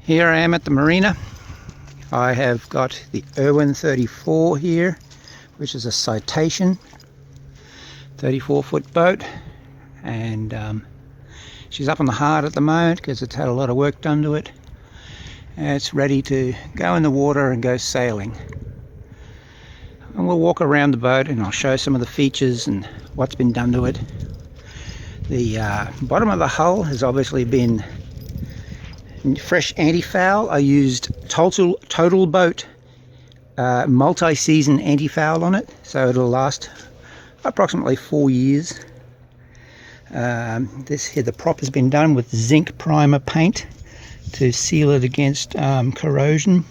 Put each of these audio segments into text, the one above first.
Here I am at the marina. I have got the Irwin 34 here, which is a Citation 34-foot boat, and she's up on the hard at the moment because it's had a lot of work done to it, and it's ready to go in the water and go sailing. And we'll walk around the boat and I'll show some of the features and what's been done to it. The bottom of the hull has obviously been fresh anti-foul. I used Total Boat multi-season anti-foul on it, so it'll last approximately 4 years. This here, the prop has been done with zinc primer paint to seal it against corrosion.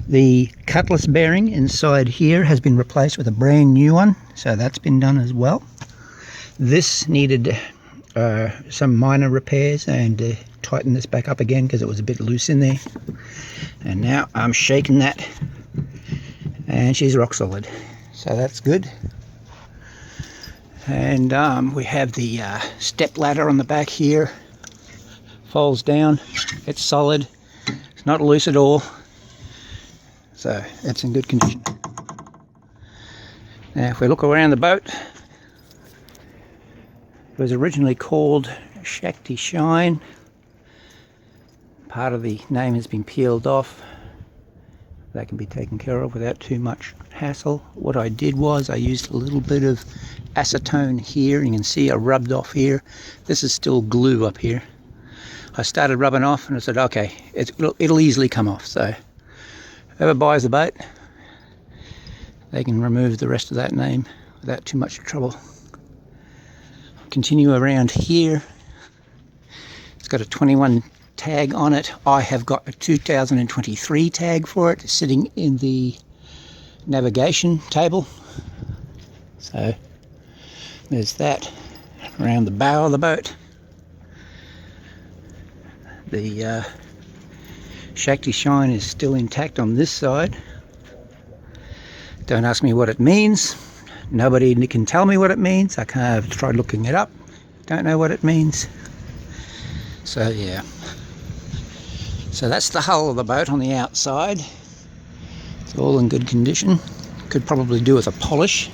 The cutlass bearing inside here has been replaced with a brand new one, so that's been done as well. This needed some minor repairs and tighten this back up again because it was a bit loose in there. And now I'm shaking that and she's rock solid, so that's good. And we have the step ladder on the back here, folds down, it's solid, it's not loose at all, so it's in good condition. Now if we look around the boat, it was originally called Shakti Shine. Part of the name has been peeled off. That can be taken care of without too much hassle. What I did was I used a little bit of acetone here. You can see I rubbed off here. This is still glue up here. I started rubbing off and I said, okay, it'll easily come off. So whoever buys the boat, they can remove the rest of that name without too much trouble. Continue around here. It's got a 21 tag on it. I have got a 2023 tag for it sitting in the navigation table. So there's that. Around the bow of the boat, the Shakti Shine is still intact on this side. Don't ask me what it means. Nobody can tell me what it means. I've tried looking it up. Don't know what it means. So yeah. So that's the hull of the boat on the outside. It's all in good condition. Could probably do with a polish.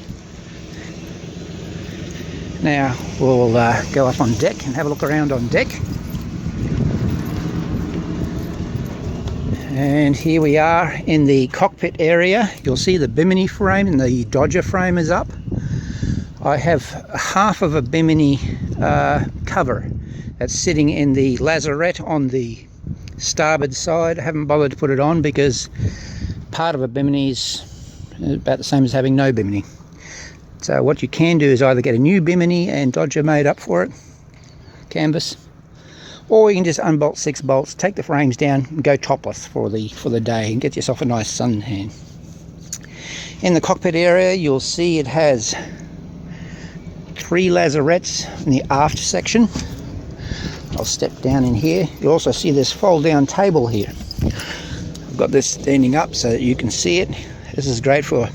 Now we'll go up on deck and have a look around on deck. And here we are in the cockpit area. You'll see the bimini frame and the dodger frame is up. I have half of a bimini cover that's sitting in the lazarette on the starboard side. I haven't bothered to put it on because part of a bimini is about the same as having no bimini. So what you can do is either get a new bimini and dodger made up for it, canvas, or you can just unbolt 6 bolts, take the frames down and go topless for the day and get yourself a nice suntan. In the cockpit area you'll see it has 3 lazarettes in the aft section. I'll step down in here. You'll also see this fold down table here. I've got this standing up so that you can see it. This is great for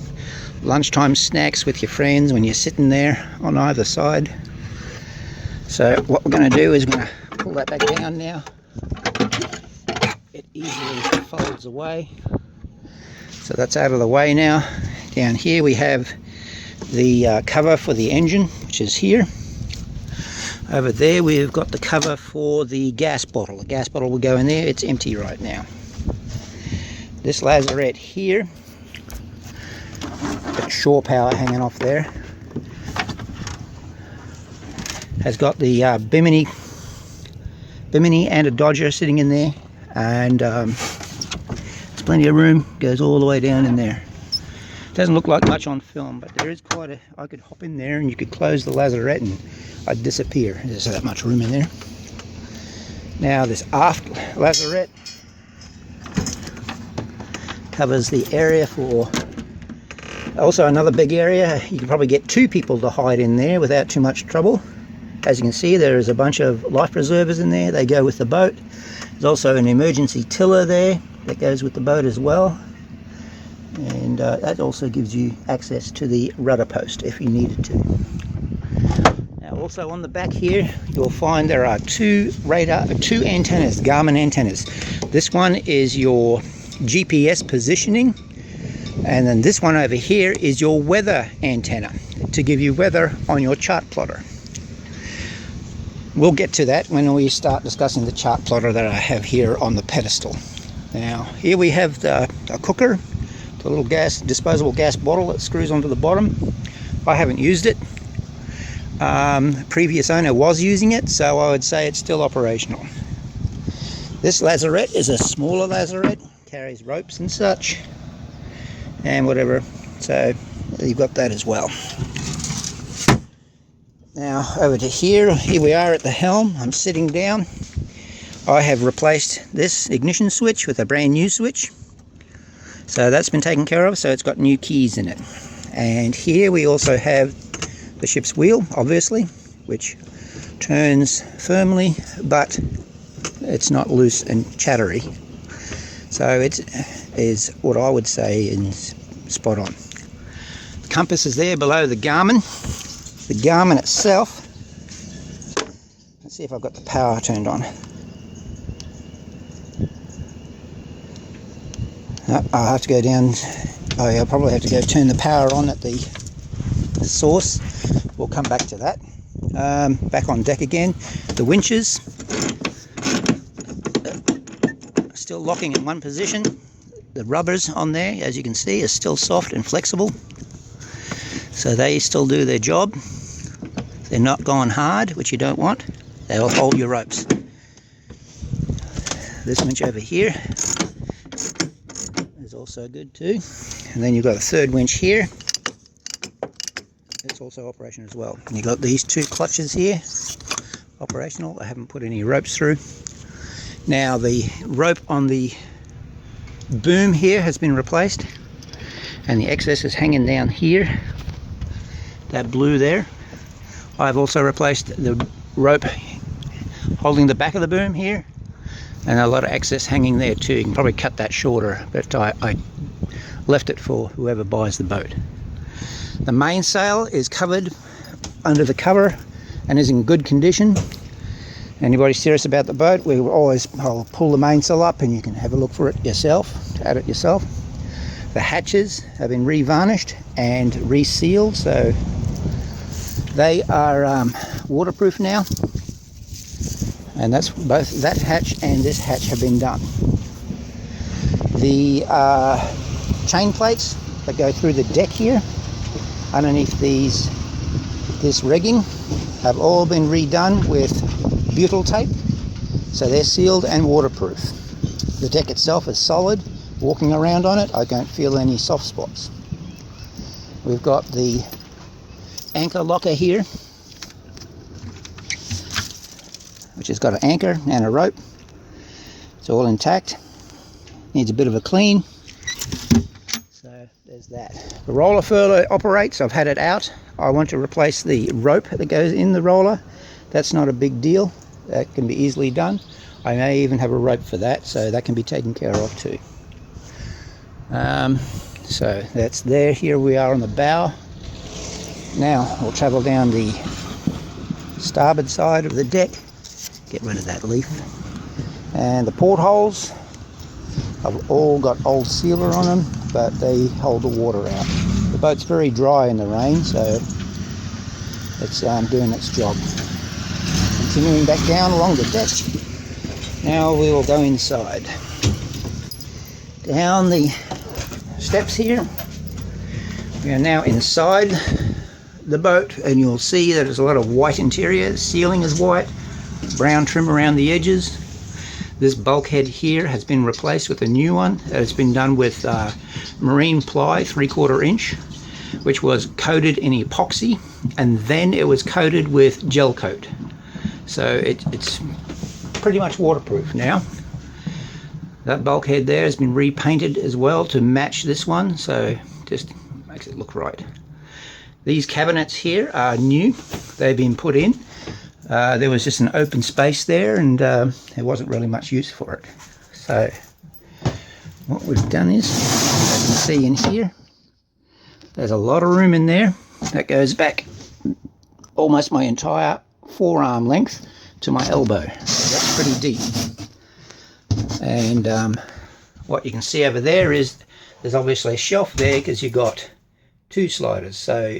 lunchtime snacks with your friends when you're sitting there on either side. So what we're going to do is we're going to pull that back down now. It easily folds away. So that's out of the way now. Down here we have the cover for the engine, which is here. Over there we've got the cover for the gas bottle. The gas bottle will go in there. It's empty right now. This lazarette here, got shore power hanging off there, has got the bimini and a dodger sitting in there, and there's plenty of room, goes all the way down in there. Doesn't look like much on film, but there is quite a, I could hop in there and you could close the lazarette and I'd disappear. There's that much room in there. Now this aft lazarette covers the area for, also another big area. You can probably get 2 people to hide in there without too much trouble. As you can see, there is a bunch of life preservers in there. They go with the boat. There's also an emergency tiller there that goes with the boat as well. And that also gives you access to the rudder post if you needed to. Now Also on the back here, you'll find there are two antennas, Garmin antennas. This one is your GPS positioning, and then this one over here is your weather antenna to give you weather on your chart plotter. We'll get to that when we start discussing the chart plotter that I have here on the pedestal. Now, here we have a cooker, the little disposable gas bottle that screws onto the bottom. I haven't used it. Previous owner was using it, so I would say it's still operational. This lazarette is a smaller lazarette, carries ropes and such, and whatever, so you've got that as well. Now over to here we are at the helm. I'm sitting down. I have replaced this ignition switch with a brand new switch, so that's been taken care of, so it's got new keys in it. And here we also have the ship's wheel, obviously, which turns firmly, but it's not loose and chattery. So it is what I would say is spot on. The compass is there below the Garmin. The Garmin itself, let's see if I've got the power turned on. No, I'll have to go down. Oh yeah, I'll probably have to go turn the power on at the source. We'll come back to that. Back on deck again. The winches still locking in one position. The rubbers on there, as you can see, are still soft and flexible, so they still do their job. They're not going hard, which you don't want. They'll hold your ropes. This winch over here is also good too. And then you've got a third winch here. It's also operational as well. And you've got these two clutches here, operational. I haven't put any ropes through. Now the rope on the boom here has been replaced, and the excess is hanging down here, that blue there. I've also replaced the rope holding the back of the boom here, and a lot of excess hanging there too. You can probably cut that shorter, but I left it for whoever buys the boat. The mainsail is covered under the cover and is in good condition. Anybody serious about the boat, I'll pull the mainsail up and you can have a look for it yourself, at it yourself. The hatches have been re-varnished and resealed, so they are waterproof now, and that's both that hatch and this hatch have been done. The chain plates that go through the deck here, underneath this rigging, have all been redone with butyl tape, so they're sealed and waterproof. The deck itself is solid. Walking around on it, I don't feel any soft spots. We've got the anchor locker here, which has got an anchor and a rope. It's all intact. Needs a bit of a clean. So there's that. The roller furler operates. I've had it out. I want to replace the rope that goes in the roller. That's not a big deal. That can be easily done. I may even have a rope for that, so that can be taken care of too. So that's there. Here we are on the bow. Now we'll travel down the starboard side of the deck. Get rid of that leaf. And the portholes have all got old sealer on them, but they hold the water out. The boat's very dry in the rain, so it's doing its job. Continuing back down along the deck. Now we will go inside. Down the steps here. We are now inside the boat, and you'll see that there's a lot of white interior. The ceiling is white, brown trim around the edges. This bulkhead here has been replaced with a new one. It's been done with marine ply, 3/4 inch, which was coated in epoxy, and then it was coated with gel coat. So it's pretty much waterproof now. That bulkhead there has been repainted as well to match this one, so just makes it look right. These cabinets here are new. They've been put in. There was just an open space there, and there wasn't really much use for it. So what we've done is, as you can see in here, there's a lot of room in there. That goes back almost my entire forearm length to my elbow. So that's pretty deep. And what you can see over there is there's obviously a shelf there because you've got two sliders. So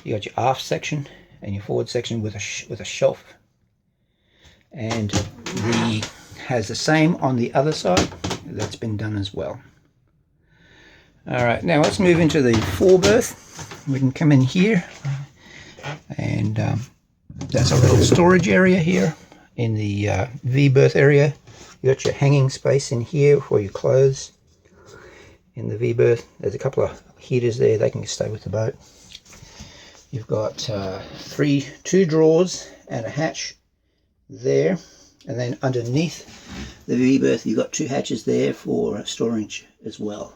you got your aft section and your forward section with a shelf, and has the same on the other side. That's been done as well. All right, now let's move into the foreberth. We can come in here, and that's a little storage area here in the V-berth area. You got your hanging space in here for your clothes. In the V-berth, there's a couple of heaters there. They can stay with the boat. You've got two drawers and a hatch there, and then underneath the V-berth you've got two hatches there for storage as well.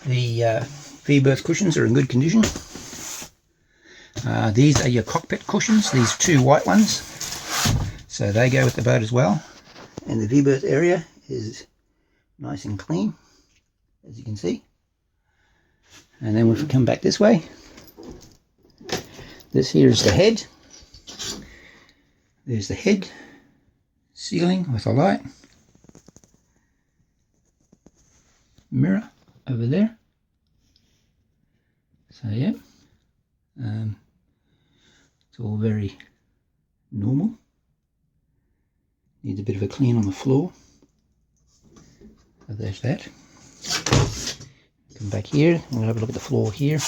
The V-berth cushions are in good condition. These are your cockpit cushions, these two white ones, so they go with the boat as well. And the V-berth area is nice and clean, as you can see. And then if we come back this way, this here is the head. There's the head ceiling with a light. Mirror over there. So yeah, it's all very normal. Needs a bit of a clean on the floor. So there's that. Come back here, we'll have a look at the floor here.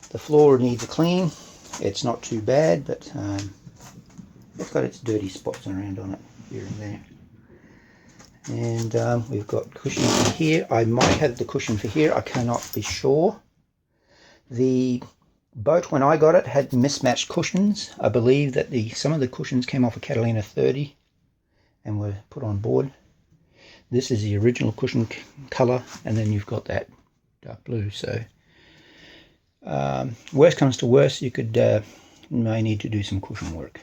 The floor needs a clean. It's not too bad, but it's got its dirty spots around on it here and there. And we've got cushions in here. I might have the cushion for here, I cannot be sure. The boat, when I got it, had mismatched cushions. I believe that some of the cushions came off a Catalina 30 and were put on board. This is the original cushion colour, and then you've got that dark blue. So worst comes to worst, you may need to do some cushion work.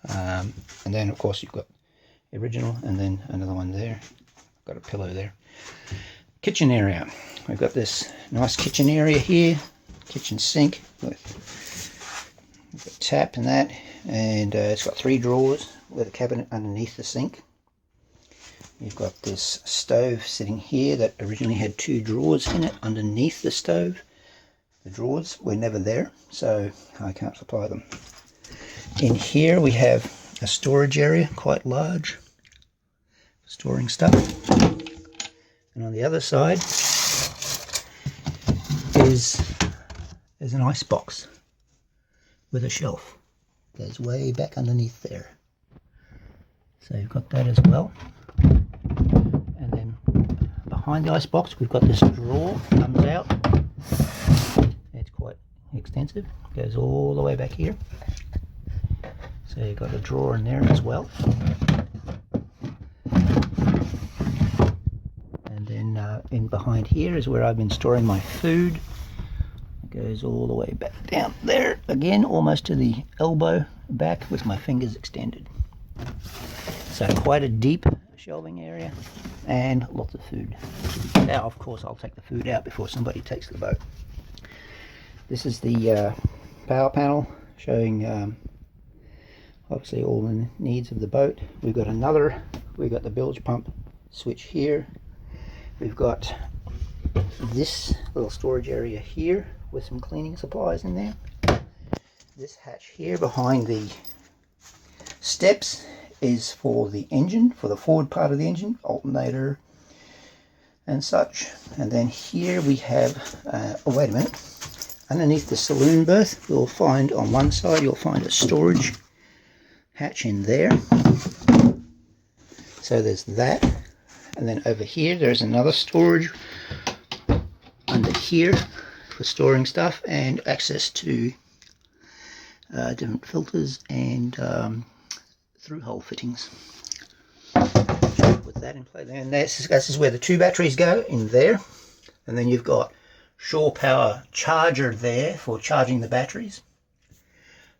And then of course you've got the original, and then another one there. Got a pillow there. Kitchen area. We've got this nice kitchen area here. Kitchen sink with a tap and that, and it's got 3 drawers with a cabinet underneath the sink. You've got this stove sitting here that originally had 2 drawers in it underneath the stove. The drawers were never there, so I can't supply them. In here we have a storage area, quite large, storing stuff. And on the other side is an ice box with a shelf. Goes way back underneath there. So you've got that as well. And then behind the ice box we've got this drawer, comes out. It's quite extensive, goes all the way back here. So you've got a drawer in there as well. And then in behind here is where I've been storing my food. It goes all the way back down there again, almost to the elbow back with my fingers extended. So quite a deep shelving area and lots of food. Now of course I'll take the food out before somebody takes the boat. This is the power panel showing obviously all the needs of the boat. We've got the bilge pump switch here. We've got this little storage area here with some cleaning supplies in there. This hatch here behind the steps is for the engine, for the forward part of the engine, alternator and such. And then here we have, oh wait a minute, underneath the saloon berth you'll find on one side you'll find a storage hatch in there. So there's that, and then over here there's another storage under here for storing stuff and access to different filters and through hole fittings. Put that in place, and this is where the 2 batteries go, in there. And then you've got shore power charger there for charging the batteries.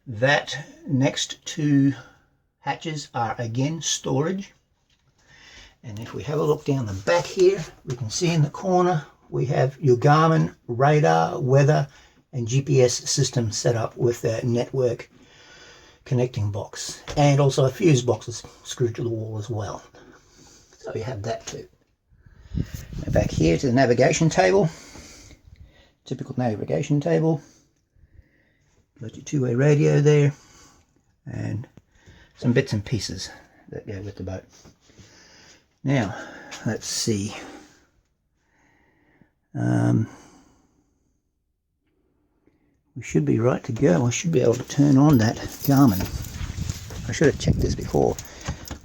That next 2 hatches are again storage. And if we have a look down the back here, we can see in the corner we have your Garmin radar, weather and GPS system set up with a network connecting box, and also a fuse box is screwed to the wall as well. So you have that too. Now back here to the navigation table. Typical navigation table. Got your two-way radio there, and some bits and pieces that go with the boat. Now, let's see. We should be right to go. I should be able to turn on that Garmin. I should have checked this before.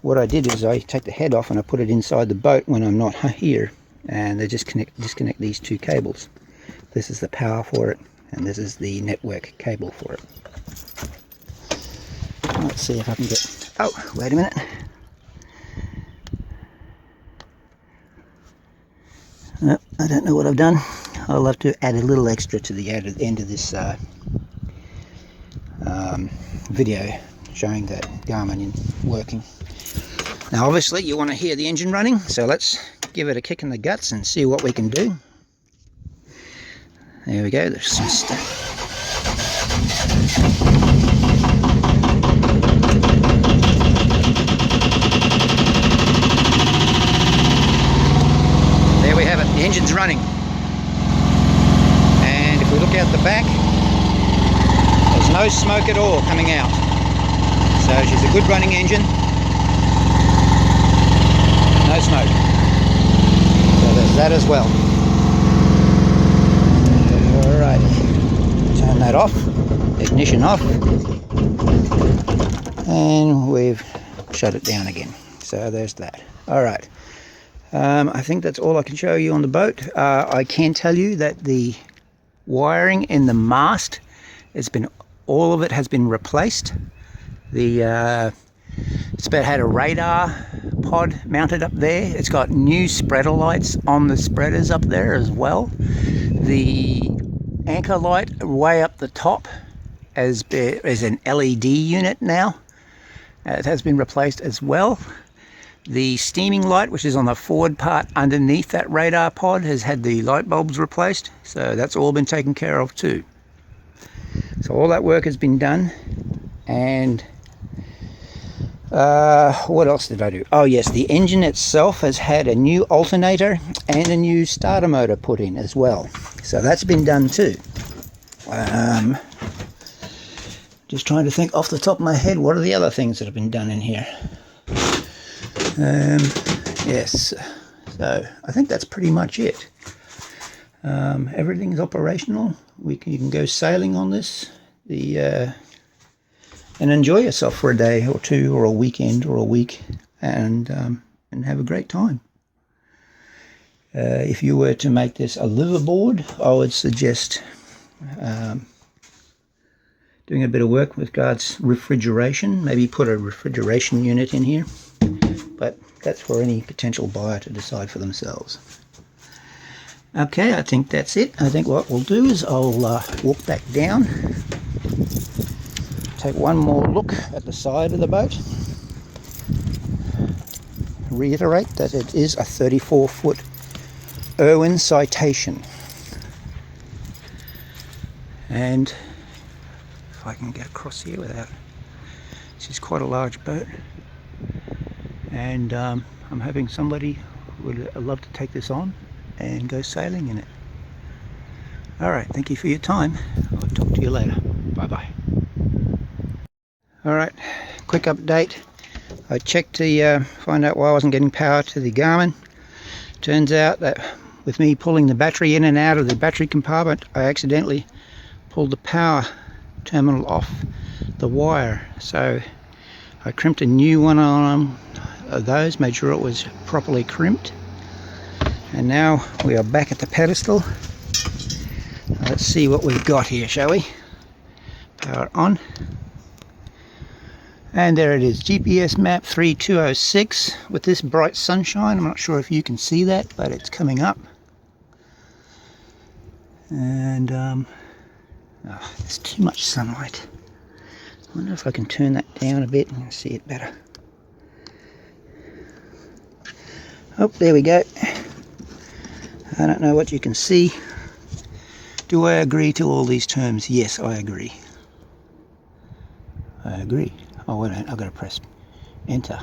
What I did is I take the head off and I put it inside the boat when I'm not here, and they disconnect these two cables. This is the power for it, and this is the network cable for it. Let's see if I can get... Oh, wait a minute. No, I don't know what I've done. I'll have to add a little extra to the end of this video showing that Garmin working. Now obviously you want to hear the engine running, so let's give it a kick in the guts and see what we can do. There we go, there's some stuff. There we have it, the engine's running. And if we look out the back, there's no smoke at all coming out. So she's a good running engine. No smoke. So there's that as well. Alrighty. Turn that off. Ignition off. And we've shut it down again. So there's that. Alright. I think that's all I can show you on the boat. I can tell you that the wiring in the mast all of it has been replaced. It's had a radar pod mounted up there. It's got new spreader lights on the spreaders up there as well. The anchor light way up the top is an LED unit now. It has been replaced as well. The steaming light, which is on the forward part underneath that radar pod, has had the light bulbs replaced. So that's all been taken care of too. So all that work has been done. And what else did I do? Oh yes, the engine itself has had a new alternator and a new starter motor put in as well. So that's been done too. Just trying to think off the top of my head, what are the other things that have been done in here? Yes, so I think that's pretty much it. Everything's operational. You can go sailing on this. And enjoy yourself for a day or two, or a weekend or a week, and have a great time. If you were to make this a liveaboard, I would suggest doing a bit of work with regards refrigeration. Maybe put a refrigeration unit in here, but that's for any potential buyer to decide for themselves. Okay, I think that's it. I think what we'll do is I'll walk back down, take one more look at the side of the boat, reiterate that it is a 34-foot Irwin Citation, and if I can get across here without, this is quite a large boat, and I'm hoping somebody would love to take this on and go sailing in it. Alright, thank you for your time. I'll talk to you later. Bye bye. Alright, quick update. I checked to find out why I wasn't getting power to the Garmin. Turns out that with me pulling the battery in and out of the battery compartment, I accidentally pulled the power terminal off the wire. So I crimped a new one on those, made sure it was properly crimped. And now we are back at the pedestal. Let's see what we've got here, shall we? Power on. And there it is, GPS map 3206 with this bright sunshine. I'm not sure if you can see that, but it's coming up. And there's too much sunlight. I wonder if I can turn that down a bit and see it better. Oh, there we go. I don't know what you can see. Do I agree to all these terms? Yes, I agree. I agree. Oh, wait a minute, I've got to press enter.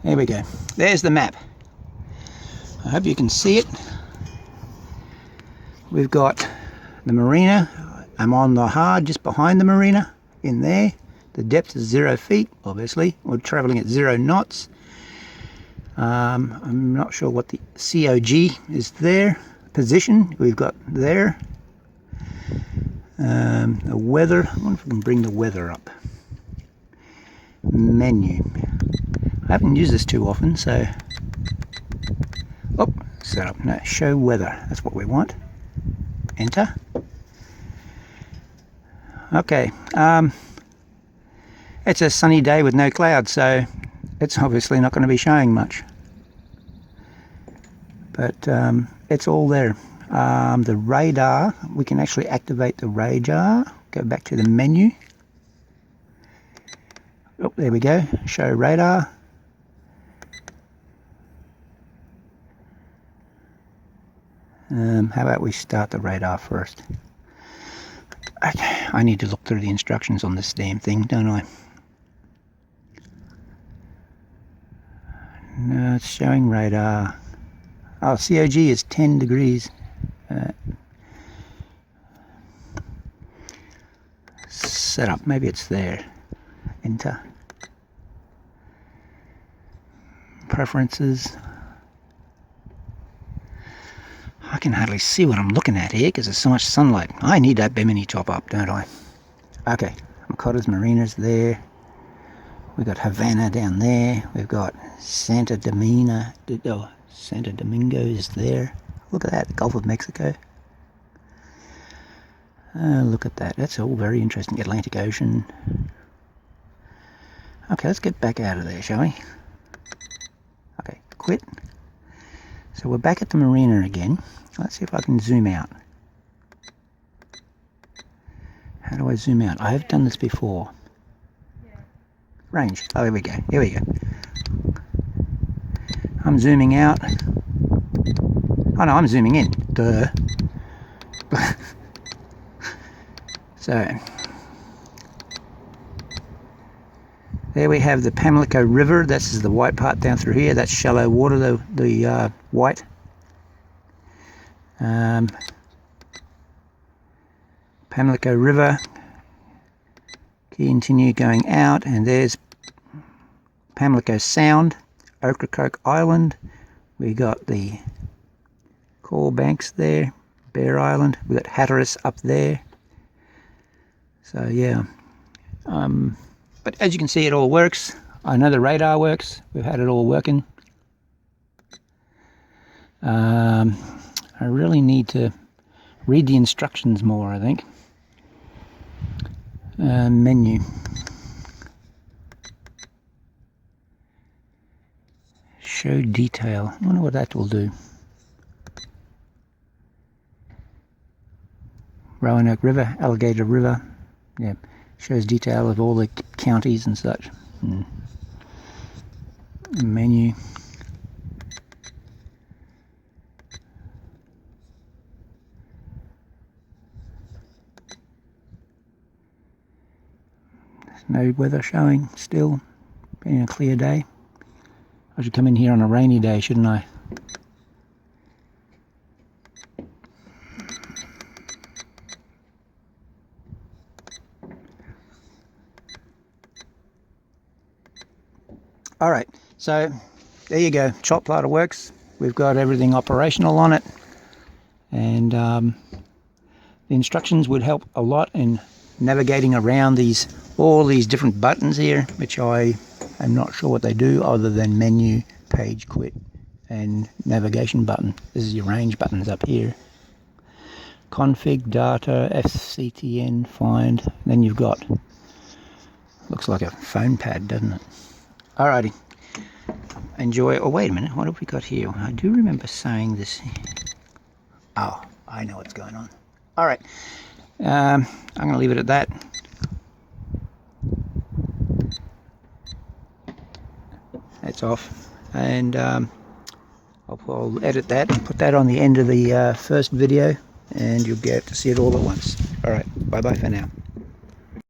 There we go. There's the map. I hope you can see it. We've got the marina. I'm on the hard just behind the marina in there. The depth is 0 feet, obviously. We're traveling at 0 knots. I'm not sure what the COG is there. Position we've got there. The weather. I wonder if we can bring the weather up. Menu. I haven't used this too often, so. Oh, set up. No, show weather. That's what we want. Enter. Okay. It's a sunny day with no clouds, so it's obviously not going to be showing much. But it's all there. The radar, we can actually activate the radar. Go back to the menu. Oh, there we go. Show radar. How about we start the radar first? Okay, I need to look through the instructions on this damn thing, don't I? No, it's showing radar. Oh, COG is 10 degrees. Setup, maybe it's there. Enter. Preferences. I can hardly see what I'm looking at here because there's so much sunlight. I need that Bimini top up, don't I? Okay, Makota's Marina's there. We've got Havana down there. We've got Santo Domingo. Oh, Santo Domingo is there. Look at that, the Gulf of Mexico. Look at that. That's all very interesting. Atlantic Ocean. Okay, let's get back out of there, shall we? Okay, quit. So we're back at the marina again. Let's see if I can zoom out. How do I zoom out? I have done this before. Range. Oh, here we go. Here we go. I'm zooming out. Oh no, I'm zooming in. Duh. So, there we have the Pamlico River. This is the white part down through here. That's shallow water, the white. Pamlico River. Continue going out, and there's Pamlico Sound, Ocracoke Island. We got the Coral Banks there, Bear Island. We got Hatteras up there. So yeah, but as you can see, it all works. I know the radar works. We've had it all working. I really need to read the instructions more, I think. Menu. Show detail. I wonder what that will do. Roanoke River, Alligator River. Yeah, shows detail of all the counties and such. Menu. There's no weather showing still. Being a clear day. I should come in here on a rainy day, shouldn't I? Alright, so there you go. Chop plotter works. We've got everything operational on it. And the instructions would help a lot in navigating around all these different buttons here, which I am not sure what they do other than menu, page, quit, and navigation button. This is your range buttons up here. Config, data, FCTN, find. Then you've got, looks like a phone pad, doesn't it? Alrighty. Enjoy. Oh, wait a minute. What have we got here? I do remember saying this. Oh, I know what's going on. Alright. I'm going to leave it at that. It's off. And I'll I'll edit that and put that on the end of the first video, and you'll get to see it all at once. Alright, bye bye for now.